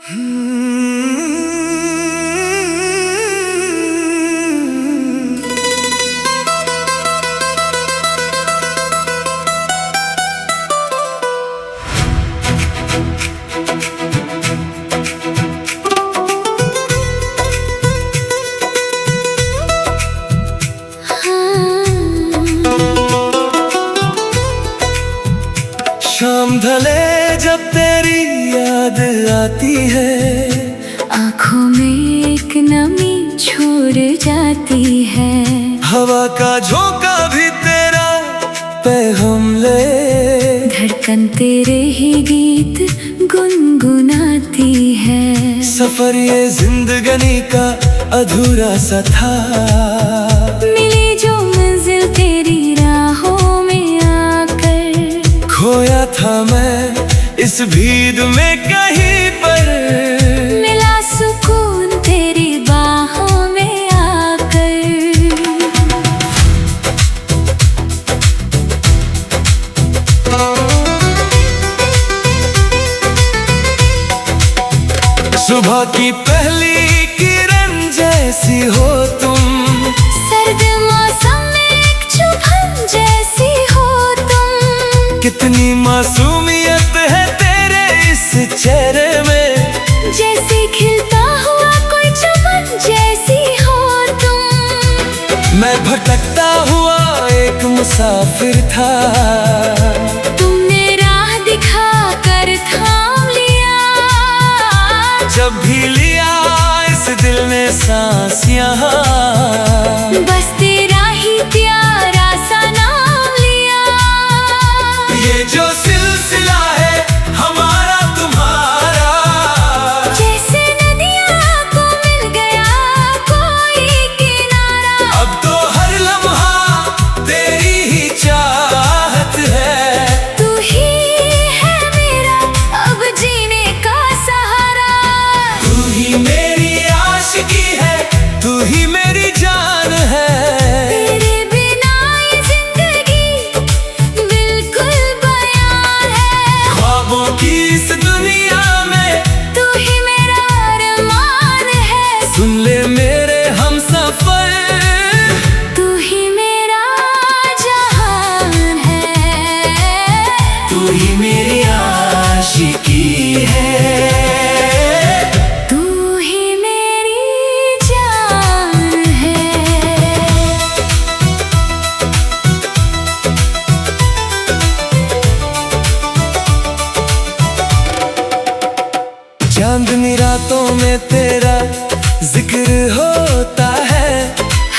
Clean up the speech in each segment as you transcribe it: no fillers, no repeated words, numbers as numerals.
शाम ढले जब तेरी याद आती है, आँखों में एक नमी छोड़ जाती है। हवा का झोंका भी तेरा पैगाम ले, धड़कन तेरे ही गीत गुनगुनाती है। सफर ये जिंदगानी का अधूरा सा था, मिली जो मंजिल तेरी राहों में आकर। खोया था मैं इस भीड़ में कहीं पर, मिला सुकून तेरी बाहों में आकर। सुबह की पहली किरण जैसी हो तुम, सर्द मौसम में एक चुभन जैसी हो तुम। कितनी मासूमियत है तेरे इस चेहरे में, जैसे खिलता हुआ कोई चमन जैसी हो तुम। मैं भटकता हुआ एक मुसाफिर था, तुमने राह दिखा कर थाम लिया। जब भी लिया इस दिल ने सांस यहाँ, बस तेरा ही प्यारा सा नाम लिया। ये जो सिलसिला है हमारा तुम्हारा, जैसे नदियाँ को मिल गया कोई किनारा। अब तो हर लम्हा तेरी ही चाहत है। तू ही है मेरा अब जीने का सहारा। तू ही मेरी आशिकी है, तू ही मेरी जान है। तेरे बिना ये जिंदगी बिल्कुल बयान है। ख्वाबों की इस दुनिया में तू ही मेरा अरमान है। सुन ले मेरे हमसफर, तू ही मेरा जहान है। तू ही मेरी आशिकी है। तू ही मेरी जान है। चांदनी रातों में तेरा जिक्र होता है,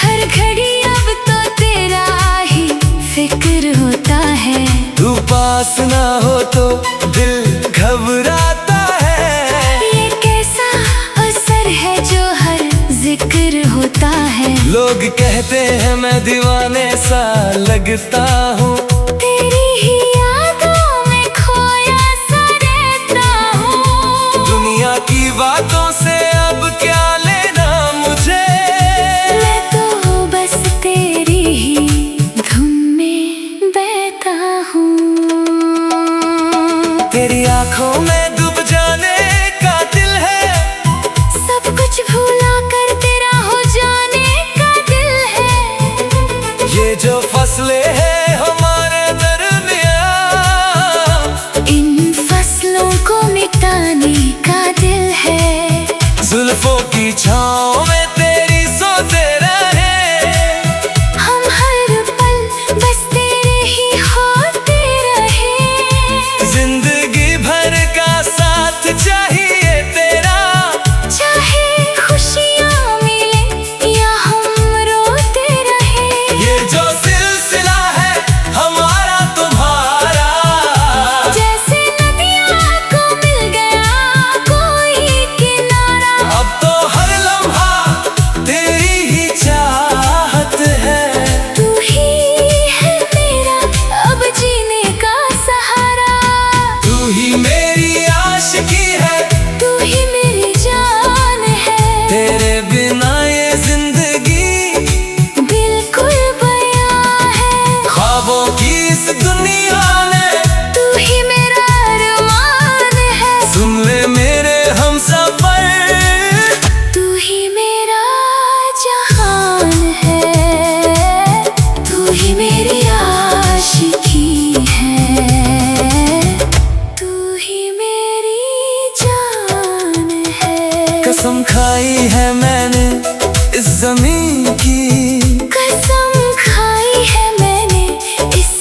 हर घड़ी अब तो तेरा ही फिक्र होता है। तू पास ना हो तो दिल घबराता है। ये कैसा असर है जो हर जिक्र होता है। लोग कहते हैं मैं दीवाने सा लगता हूँ, तेरी ही यादों में खोया सा रहता हूँ। दुनिया की बातों से अब क्या लेना मुझे। मैं तो बस तेरी ही धुन में बहता हूँ। तेरी आंखों में डूब जाने का दिल है, सब कुछ भूला कर तेरा हो जाने का दिल है। ये जो फसलें हैं हमारे दरमियाँ, इन फसलों को मिटाने का दिल है। जुल्फों की छाँव में तेरी सोते रहे, हम हर पल बस तेरे ही होते रहे। जिंदगी भर का साथ चाहिए तेरा, चाहे खुशियाँ मिले या हम रोते रहे। ये जो सिलसिला है हमारा तुम्हारा, जैसे नदियाँ को मिल गया कोई किनारा। अब तो हर लम्हा कसम खाई है मैंने इस जमीन की, कसम खाई है मैंने इस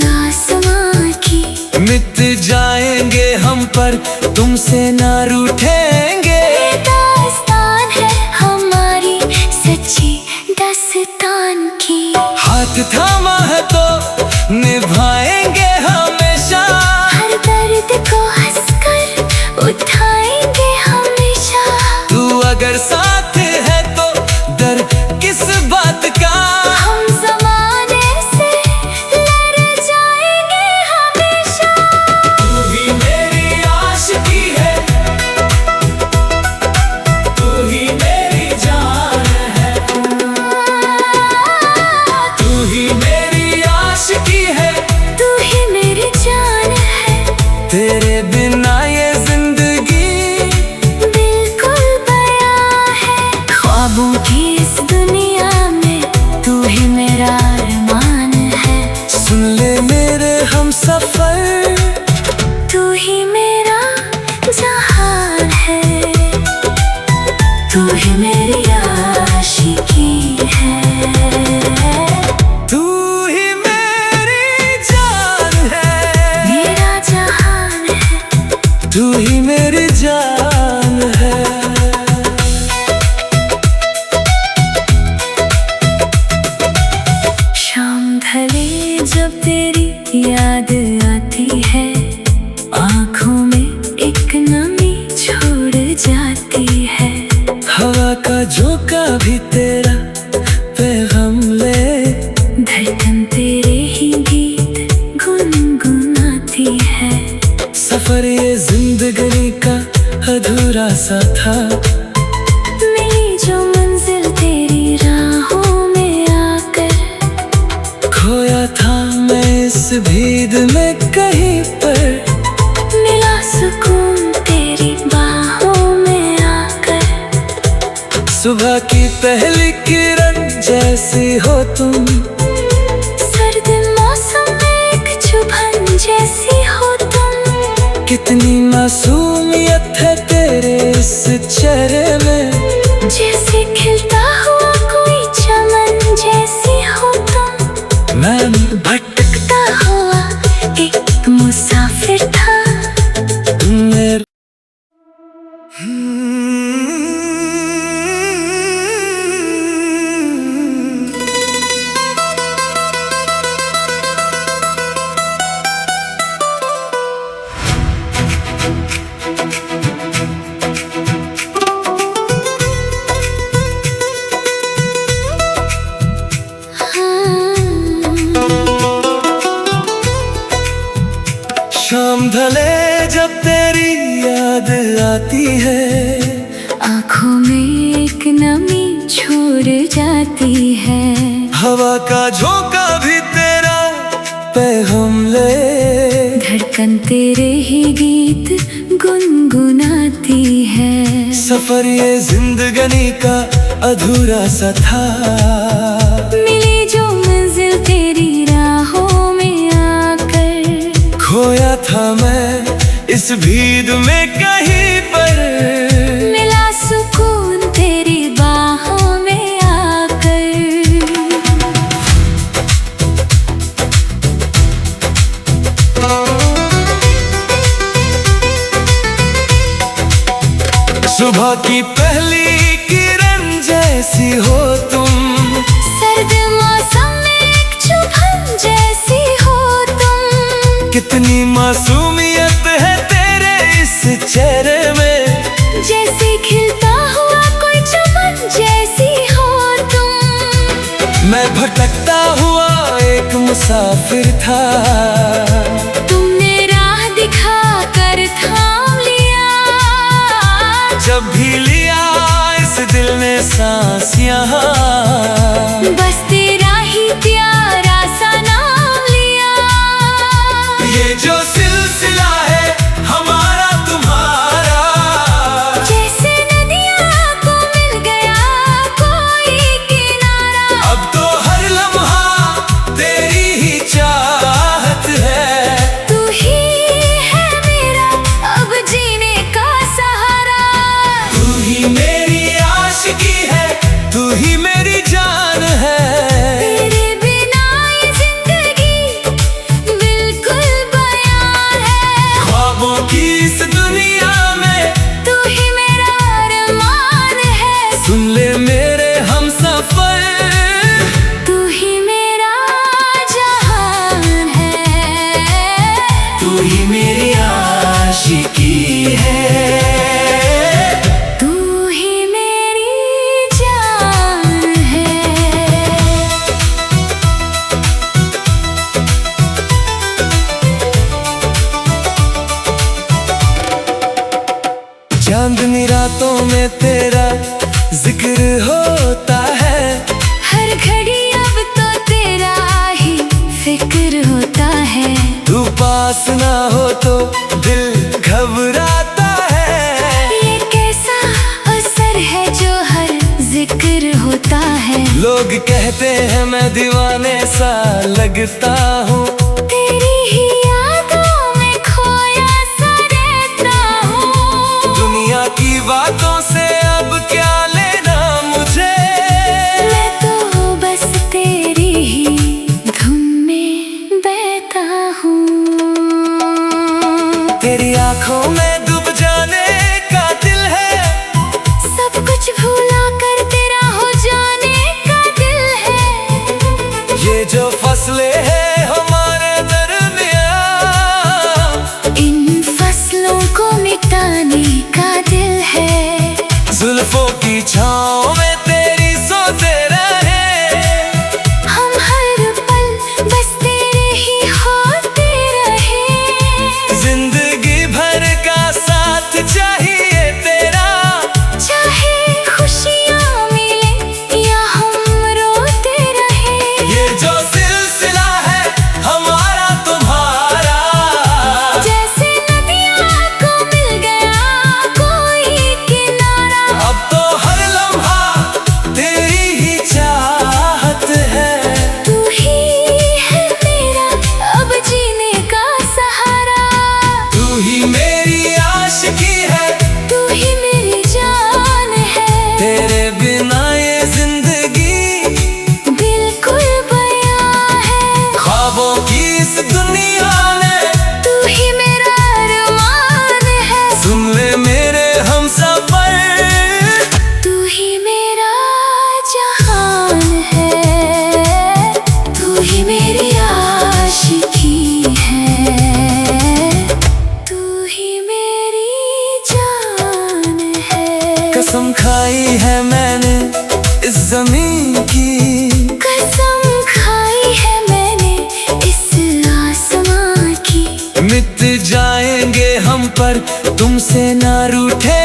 आसमां की। मिट जाएंगे हम पर तुमसे ना रूठेंगे। ये दास्तान है हमारी सच्ची दास्तान की। हाथ थामा है तो निभाएंगे हमेशा, हर दर्द को हंसकर उठाएंगे हमेशा। तू अगर साथ है तो डर किस बात का। हम ज़माने से लड़ जाएंगे हमेशा। तू ही मेरी आशिकी है, तू ही मेरी जान है, तू ही मेरी आशिकी है, तू ही मेरी जान है। तेरे बिना ये जिंदगी बिल्कुल बयां है। ख्वाबों की इस दुनिया में तू ही मेरा अरमान है। सुन ले मेरे हम सफर, तू ही मेरा जहान है। तू ही मेरी आशिकी है। तू ही मेरी जान है, मेरा जहान है। तू ही मेरी जान है। शाम ढले जब तेरी याद आती है, आँखों में एक नमी छोड़ जाती है। हवा का झोंका भी तेरा पैगाम ले, धड़कन तेरे ही गीत गुनगुनाती है। सफर ये जिंदगी का अधूरा सा था। मिली जो मंजिल तेरी राहों में आकर, खोया था मैं इस भीड़ में कहीं पर। मिला सुकून तेरी बाहों में आकर। सुबह की पहली किरण जैसी हो तुम, सर्द मौसम में एक चुभन जैसी हो तुम। कितनी मासूमियत है तेरे इस चेहरे में। जैसे खिलता हुआ कोई चमन जैसी हो तुम। मैं भटकता हुआ एक मुसाफिर था। मेरे शाम ढले जब तेरी याद आती है, आँखों में एक नमी छोड़ जाती है। हवा का झोंका भी तेरा पैगाम ले, धड़कन तेरे ही गीत गुनगुनाती है। सफर ये जिंदगी का अधूरा सा था। मिली जो मंजिल तेरी राहों में आकर, खोया था मैं इस भीड़ में कहीं पर। मिला सुकून तेरी बाहों में आकर। सुबह की पहली किरण जैसी हो तुम, सर्द मौसम में एक चुभन जैसी हो तुम। कितनी मासूमियत है तेरे इस चेहरे में। जैसे खिलता हुआ कोई चमन जैसी हो तुम। मैं भटकता हुआ एक मुसाफिर था। तुमने राह दिखा कर थाम लिया। जब भी लिया इस दिल ने सांस यहाँ, बस तेरा ही प्यारा सा नाम लिया। ये जो सिलसिला है हमारा तुम्हारा, जैसे नदियाँ को मिल गया कोई किनारा। अब तो हर लम्हा तेरी ही चाहत है। चांदनी रातों में तेरा जिक्र होता है, हर घड़ी अब तो तेरा ही फिक्र होता है। तू पास ना हो तो दिल घबराता है, ये कैसा असर है जो हर जिक्र होता है। लोग कहते हैं मैं दीवाने सा लगता हूँ, तेरी ही यादों में खोया सा रहता हूँ। दुनिया की बातों से अब क्या लेना मुझे, मैं तो बस तेरी ही धुन में बहता हूँ। तेरी आंखों में डूब जाने का दिल है, सब कुछ भूला कर तेरा हो जाने का दिल है। ये जो फसले हैं हमारे दरमियाँ, इन फसलों को मिटाने का दिल है। जुल्फों की छाँव में तेरी सोते रहे, हम हर पल बस तेरे ही होते रहे। जिंदगी भर का साथ चाहिए तेरा, चाहे खुशियाँ मिले या हम रोते रहे। ये जो सिलसिला है हमारा तुम्हारा, जैसे नदियाँ को मिल गया कोई किनारा। अब तो हर लम्हा तेरी ही चाहत है, तू ही है मेरा अब जीने का सहारा। तू ही मेरी आशिकी है, तू ही मेरी जान है। तेरे बिना ये जिंदगी बिल्कुल बयां है। ख्वाबों की इस दुनिया में, तू ही मेरा अरमान है। सुन ले मेरे हमसफर, तू ही मेरा जहान है। तू ही मेरी आशिकी है। तू ही मेरी जान है। कसम खाई है मैंने इस जमीन की, कसम खाई है मैंने इस आसमां की। मिट जाएंगे हम पर तुमसे ना रूठे